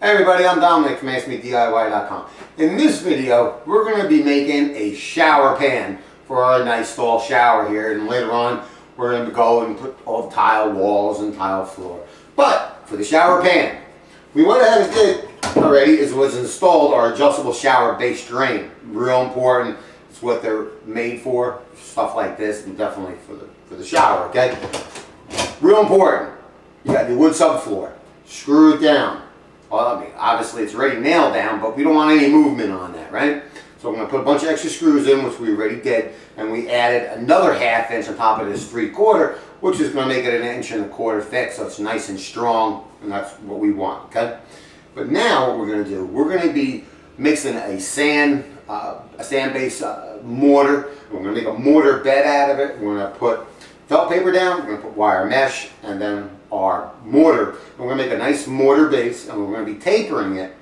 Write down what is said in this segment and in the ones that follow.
Hey everybody, I'm Dominic from askmediy.com. In this video, we're going to be making a shower pan for our nice tall shower here, and later on we're going to go and put all the tile walls and tile floor. But for the shower pan, we went ahead and did already is was installed our adjustable shower base drain. Real important. It's what they're made for, stuff like this, and definitely for the shower. Okay, real important. You got your wood subfloor. Screw it down. Well, I mean, obviously it's already nailed down, but we don't want any movement on that, right? So I'm going to put a bunch of extra screws in, which we already did, and we added another 1/2 inch on top of this 3/4, which is going to make it 1 1/4 inch thick, so it's nice and strong, and that's what we want, okay? But now what we're going to do, we're going to be mixing a sand-based mortar. We're going to make a mortar bed out of it. We're going to put felt paper down, we're going to put wire mesh, and then our mortar. We're going to make a nice mortar base, and we're going to be tapering it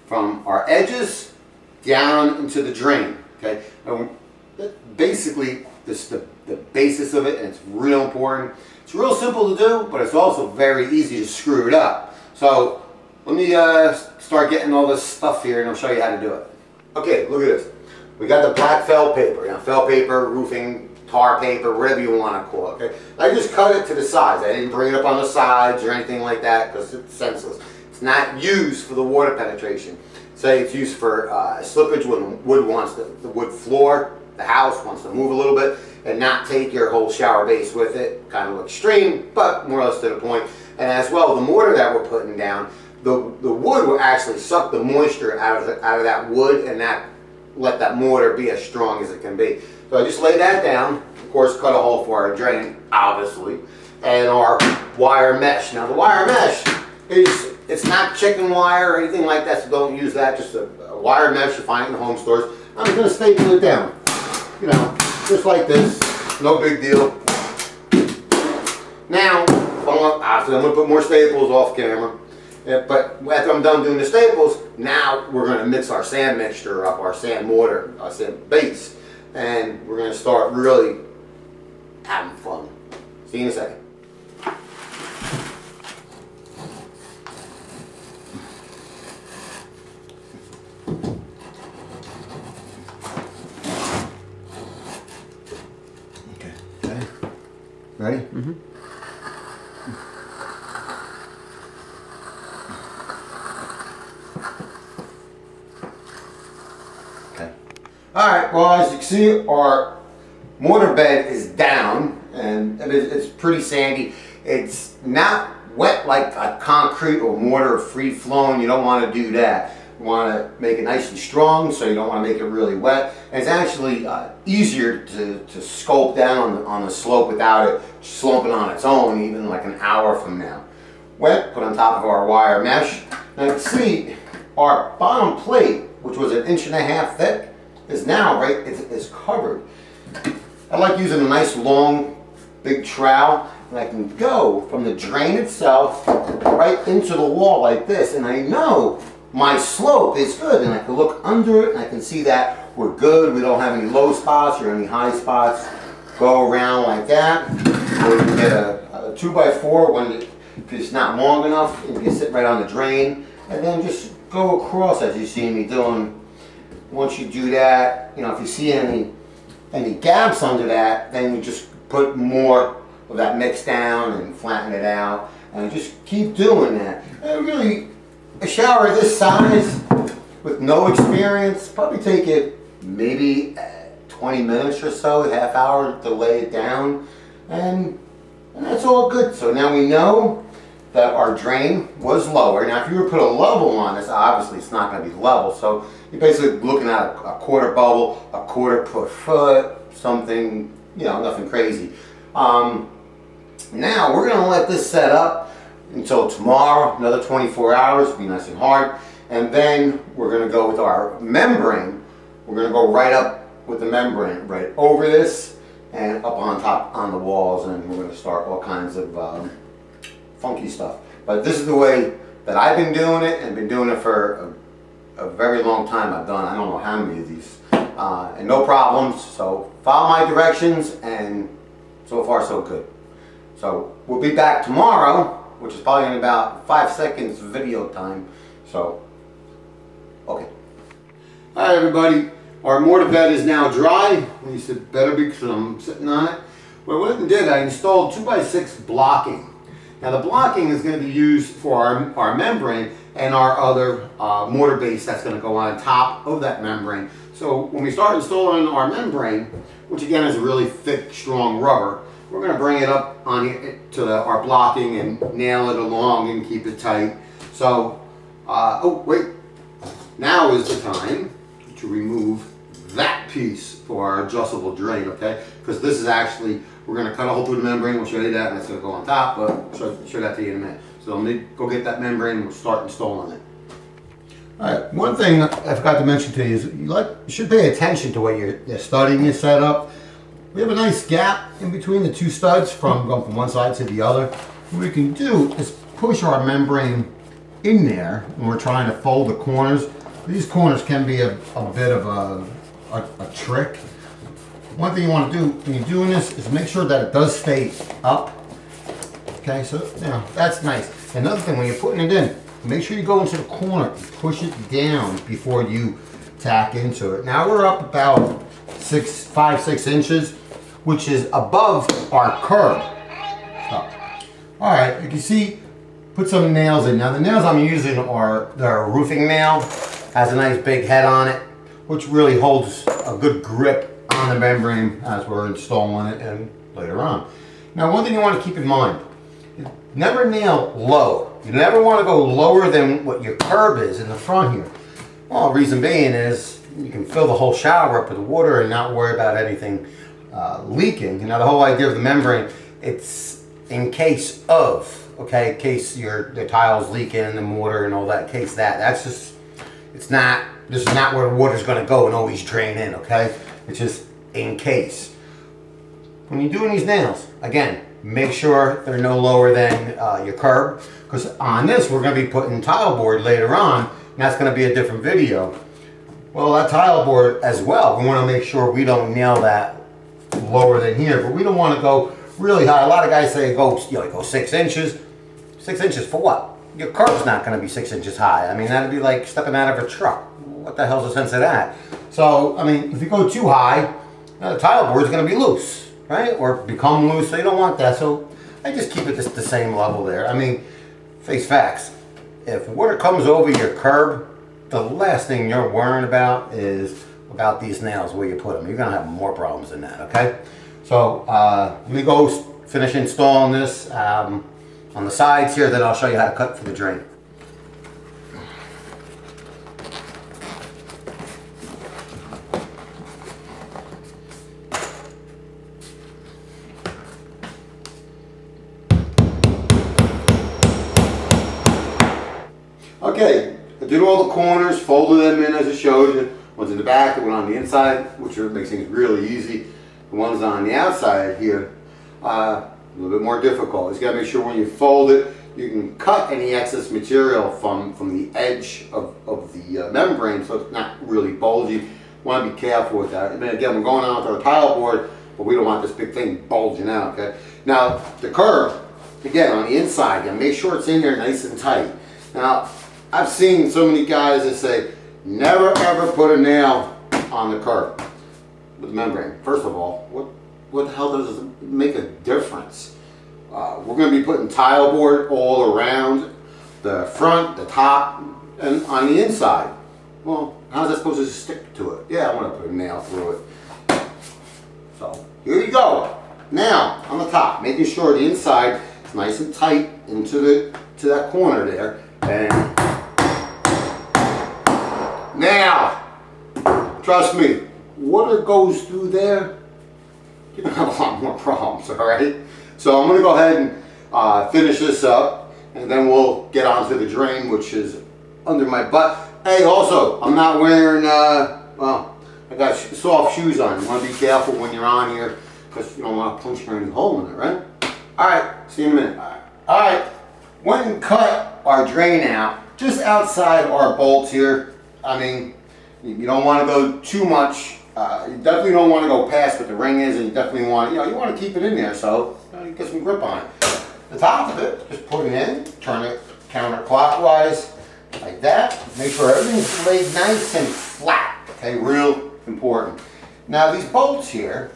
from our edges down into the drain. Okay, and basically this is the basis of it, and it's real important. It's real simple to do, but it's also very easy to screw it up. So let me start getting all this stuff here, and I'll show you how to do it. Okay, look at this. We got the black felt paper. Now, felt paper, roofing, tar paper, whatever you want to call it. Okay, I just cut it to the sides. I didn't bring it up on the sides or anything like that because it's senseless. It's not used for the water penetration. Say it's used for slippage when wood wants the wood floor, the house wants to move a little bit and not take your whole shower base with it. Kind of extreme, but more or less to the point. And as well, the mortar that we're putting down, the wood will actually suck the moisture out of that wood and let that mortar be as strong as it can be. So I just lay that down, of course cut a hole for our drain, obviously, and our wire mesh. Now the wire mesh it's not chicken wire or anything like that, so don't use that, just a wire mesh you find in the home stores. I'm just going to staple it down, you know, just like this, no big deal. Now, I'm going to put more staples off camera. But after I'm done doing the staples, now we're going to mix our sand mixture up, our sand mortar, our sand base, and we're going to start really having fun. See you in a second. Okay. Ready? Mm-hmm. Alright, well, as you can see, our mortar bed is down, and it's pretty sandy. It's not wet like a concrete or mortar free-flowing. You don't want to do that. You want to make it nice and strong, so you don't want to make it really wet. And it's actually easier to sculpt down on the slope without it sloping on its own, even like an hour from now. Wet, put on top of our wire mesh. Now you can see our bottom plate, which was 1.5 inches thick, is now it's covered. I like using a nice long big trowel, and I can go from the drain itself right into the wall like this, and I know my slope is good, and I can look under it and I can see that we're good. We don't have any low spots or any high spots. Go around like that, or you can get a 2x4 when it's not long enough, and you can sit right on the drain, and then just go across as you see me doing. Once you do that, you know, if you see any gaps under that, then you just put more of that mix down and flatten it out, and just keep doing that. And really, a shower this size with no experience probably take it maybe 20 minutes or so, a half hour to lay it down, and that's all good. So now we know that our drain was lower. Now if you were to put a level on this, obviously it's not going to be level, so you're basically looking at a quarter bubble, a 1/4 foot, something, you know, nothing crazy. Now we're going to let this set up until tomorrow, another 24 hours, be nice and hard, and then we're going to go with our membrane. We're going to go right up with the membrane, right over this and up on top on the walls, and we're going to start all kinds of funky stuff. But this is the way that I've been doing it, and been doing it for a very long time. I've done I don't know how many of these, and no problems. So follow my directions, and so far so good. So we'll be back tomorrow, which is probably in about 5 seconds video time. So, okay. All right, everybody. Our mortar bed is now dry. When you said better because I'm sitting on it. What I went and did, I installed 2x6 blocking. Now the blocking is going to be used for our membrane and our other mortar base that's going to go on top of that membrane. So when we start installing our membrane, which again is a really thick, strong rubber, we're going to bring it up on here to our blocking and nail it along and keep it tight. So, oh wait, now is the time to remove that piece for our adjustable drain, okay? Because this is actually, we're going to cut a hole through the membrane, we'll show you that, and it's going to go on top, but I'll show that to you in a minute. So let me go get that membrane and we'll start installing it. Alright, one thing I forgot to mention to you is you should pay attention to what you're studying your setup. We have a nice gap in between the two studs from going from one side to the other. What we can do is push our membrane in there when we're trying to fold the corners. These corners can be a bit of a trick. One thing you want to do when you're doing this is make sure that it does stay up. Okay, so that's nice. Another thing, when you're putting it in, make sure you go into the corner and push it down before you tack into it. Now we're up about 5-6 inches, which is above our curb. So, all right, you can see, put some nails in. Now the nails I'm using are the roofing nail. Has a nice big head on it, which really holds a good grip on the membrane as we're installing it and later on. Now one thing you want to keep in mind, never nail low. You never want to go lower than what your curb is in the front here. Well, the reason being is you can fill the whole shower up with water and not worry about anything leaking. Now the whole idea of the membrane, it's in case of, okay, in case the tile's leaking, the mortar and all that, in case that's just, this is not where the water's going to go and always drain in, okay? It's just in case. When you're doing these nails, again, make sure they're no lower than your curb, because on this we're going to be putting tile board later on, and that's going to be a different video. Well, that tile board as well, we want to make sure we don't nail that lower than here, but we don't want to go really high. A lot of guys say go 6 inches. 6 inches for what? Your curb's not going to be 6 inches high. I mean, that'd be like stepping out of a truck. What the hell's the sense of that? So, I mean, if you go too high, the tile board's going to be loose, right? Or become loose, so you don't want that. So I just keep it the same level there. I mean, face facts. If water comes over your curb, the last thing you're worrying about is about these nails, where you put them. You're going to have more problems than that, okay? So let me go finish installing this on the sides here, then I'll show you how to cut for the drain. Okay, I did all the corners, folded them in as I showed you. One's in the back, the one on the inside, which makes things really easy. The ones on the outside here, a little bit more difficult. You just got to make sure when you fold it, you can cut any excess material from the edge of the membrane, so it's not really bulgy. You want to be careful with that. I mean, again, we're going on with our tile board, but we don't want this big thing bulging out. Okay. Now the curb, again, on the inside, you make sure it's in there nice and tight. Now I've seen so many guys that say, never ever put a nail on the curb with the membrane. First of all, what the hell does it make a difference? We're going to be putting tile board all around the front, the top, and on the inside. Well, how's that supposed to stick to it? Yeah, I want to put a nail through it. So here you go. Now on the top, making sure the inside is nice and tight into that corner there. And now, trust me, water goes through there, you're going to have a lot more problems, alright? So I'm going to go ahead and finish this up, and then we'll get onto the drain, which is under my butt. Hey, also, I'm not wearing, well, I got soft shoes on. You want to be careful when you're on here, because you don't want to punch any hole in it, right? Alright, see you in a minute. Alright, went and cut our drain out, just outside our bolts here. I mean, you don't want to go too much. You definitely don't want to go past what the ring is, and you definitely want, you want to keep it in there so you get some grip on it. The top of it, just put it in, turn it counterclockwise, like that. Make sure everything's laid nice and flat, okay, real important. Now these bolts here,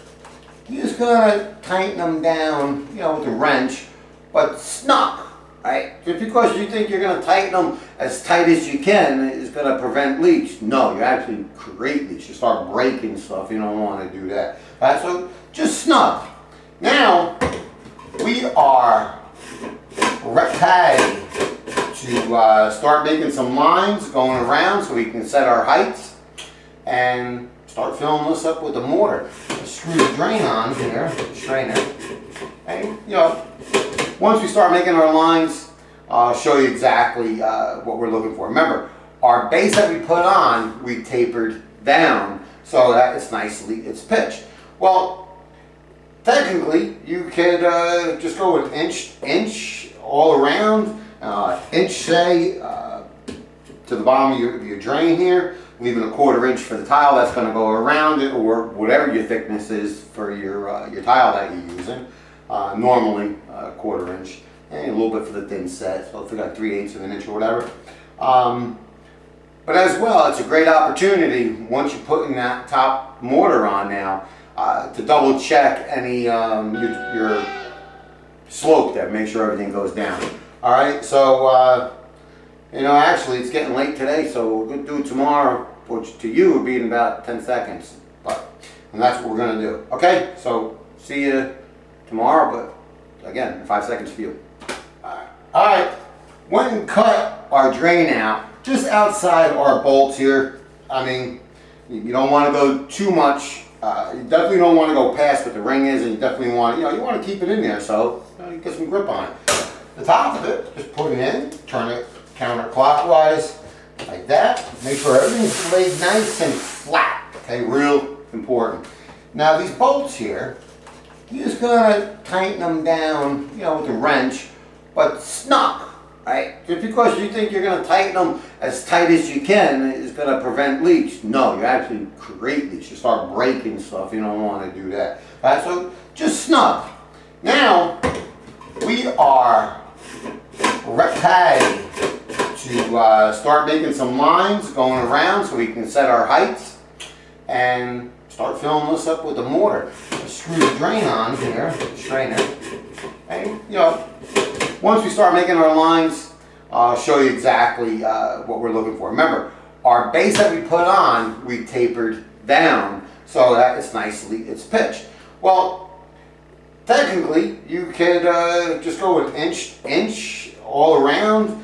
you're just gonna tighten them down, you know, with a wrench, but snug, right? Just because you think you're gonna tighten them as tight as you can is gonna prevent leaks. No, you actually create leaks. You start breaking stuff, you don't wanna do that. All right, so just snug. Now, we are ready to start making some lines going around so we can set our heights and start filling this up with the mortar. Screw the drain on here, strainer, and you know, once we start making our lines, I'll show you exactly what we're looking for. Remember, our base that we put on, we tapered down so that it's pitched. Well, technically, you could just go an inch all around, inch say to the bottom of your drain here, leaving a 1/4 inch for the tile that's going to go around it, or whatever your thickness is for your tile that you're using. Normally 1/4 inch, and a little bit for the thin set, so if you got 3/8 of an inch or whatever. But as well, it's a great opportunity once you're putting that top mortar on now to double check any your slope there, make sure everything goes down. All right, so you know, actually it's getting late today, so we're going to do it tomorrow, which to you would be in about 10 seconds. And that's what we're going to do. Okay, so see you tomorrow, but again, 5 seconds for you. All right, went and cut our drain out just outside our bolts here. I mean, you don't want to go too much. You definitely don't want to go past what the ring is, and you definitely want, you know, you want to keep it in there so you get some grip on it. The top of it, just put it in, turn it counterclockwise like that. Make sure everything's laid nice and flat, okay, real important. Now these bolts here, you're just gonna tighten them down, you know, with a wrench, but snug, right? Just because you think you're gonna tighten them as tight as you can is gonna prevent leaks. No, you actually create leaks. You start breaking stuff, you don't wanna do that. All right, so just snug. Now, we are ready to start making some lines going around so we can set our heights and start filling this up with the mortar. Screw the drain on here, strainer, and you know, once we start making our lines, I'll show you exactly what we're looking for. Remember, our base that we put on, we tapered down so that it's pitched. Well, technically, you could just go an inch all around,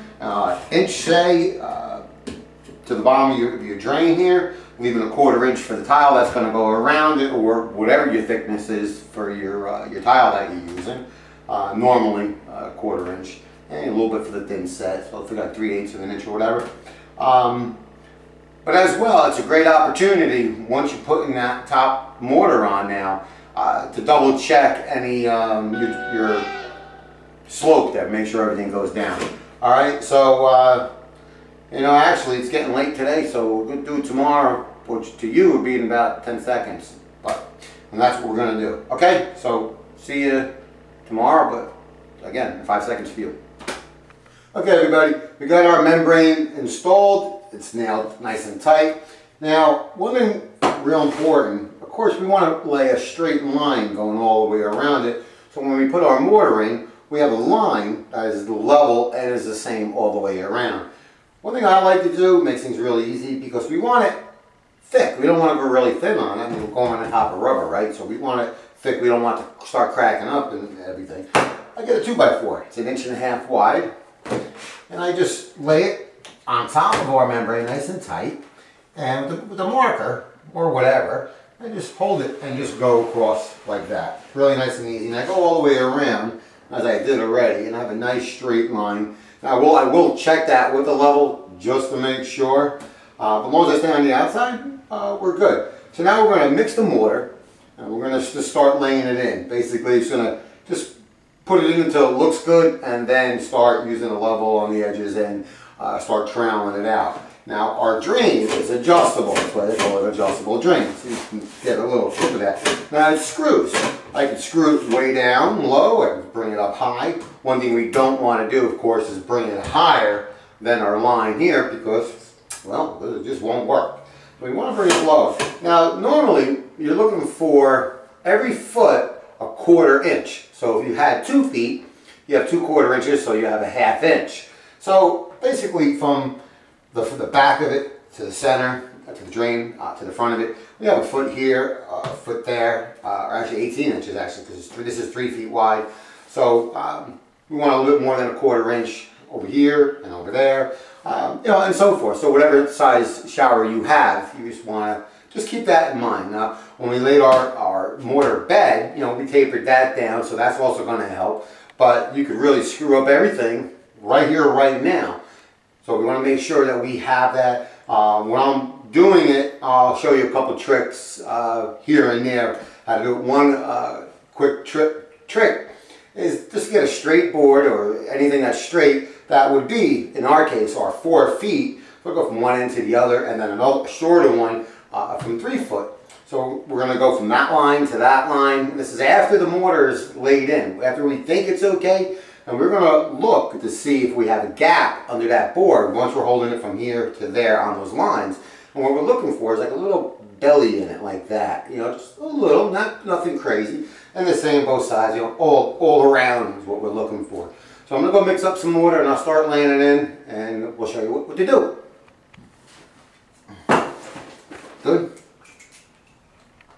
inch say to the bottom of your drain here, leaving a 1/4 inch for the tile that's going to go around it, or whatever your thickness is for your tile that you're using. Normally 1/4 inch, and a little bit for the thin set, so if you got 3/8 of an inch or whatever. But as well, it's a great opportunity once you're putting that top mortar on now to double check any your slope there, make sure everything goes down. All right, so you know, actually it's getting late today, so we're going to do it tomorrow, which to you would be in about 10 seconds. And that's what we're going to do. Okay, so see you tomorrow, but again, 5 seconds for you. Okay, everybody, we got our membrane installed. It's now nice and tight. Now, one thing real important, of course, we want to lay a straight line going all the way around it. So when we put our mortar in, we have a line that is level and is the same all the way around. One thing I like to do, makes things really easy, because we want it thick. We don't want to go really thin on it. I mean, we're going on top of rubber, right? So we want it thick. We don't want it to start cracking up and everything. I get a 2x4. It's 1.5 inches wide. And I just lay it on top of our membrane nice and tight. And with a marker, or whatever, I just hold it and just go across like that. Really nice and easy. And I go all the way around, as I did already, and I have a nice straight line. Now I will check that with the level just to make sure. But as long as I stay on the outside, we're good. So now we're going to mix the mortar, and we're going to just start laying it in. Basically, it's going to just put it in until it looks good, and then start using a level on the edges and start troweling it out. Now our drain is adjustable. That's why they call it adjustable drain. So you can get a little tip of that. Now it screws. I can screw it way down low and bring it up high. One thing we don't want to do, of course, is bring it higher than our line here because, well, it just won't work. So we want to bring it low. Now, normally, you're looking for every foot a 1/4 inch. So if you had 2 feet, you have 2/4 inches, so you have a 1/2 inch. So basically from the back of it to the center, to the drain, to the front of it, we have a foot here, a foot there, or actually 18 inches actually, because this is 3 feet wide. So we want a little bit more than a 1/4 inch over here and over there, you know, and so forth. So whatever size shower you have, you just want to just keep that in mind. Now, when we laid our mortar bed, you know, we tapered that down, so that's also going to help. But you could really screw up everything right here, right now. So we want to make sure that we have that. When I'm doing it, I'll show you a couple tricks here and there how to do it. One quick trick is just get a straight board or anything that's straight. That would be, in our case, our 4 feet. We'll go from one end to the other, and then another shorter one from 3 foot. So we're going to go from that line to that line. This is after the mortar is laid in. After we think it's okay, and we're going to look to see if we have a gap under that board once we're holding it from here to there on those lines. And what we're looking for is like a little belly in it, like that. You know, just a little, nothing crazy. And the same both sides, you know, all around is what we're looking for. So I'm going to go mix up some mortar and I'll start laying it in, and we'll show you what to do. Good?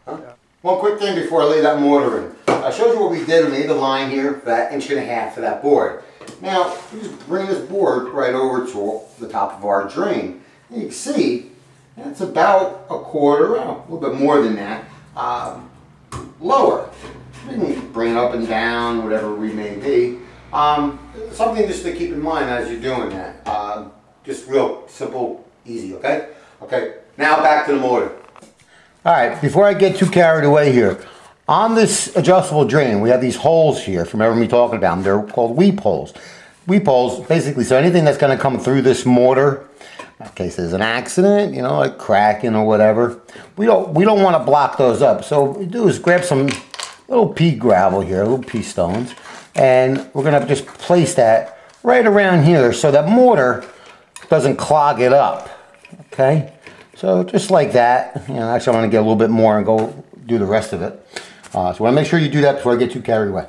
Huh? Yeah. One quick thing before I lay that mortar in. I showed you what we did. We made the line here for that 1.5 inches for that board. Now, we just bring this board right over to the top of our drain. And you can see that's about a 1/4, a little bit more than that, lower. We can bring it up and down, whatever we may be. Something just to keep in mind as you're doing that. Just real simple, easy, okay? Okay, now back to the mortar. All right, before I get too carried away here, on this adjustable drain, we have these holes here, if you remember me talking about them. They're called weep holes. Weep holes, basically, so anything that's going to come through this mortar, in case there's an accident, you know, like cracking or whatever, we don't want to block those up. So what we do is grab some little pea gravel here, little pea stones, and we're going to just place that right around here so that mortar doesn't clog it up. Okay, so just like that. You know, actually I'm going to get a little bit more and go do the rest of it. So I want to make sure you do that before I get too carried away.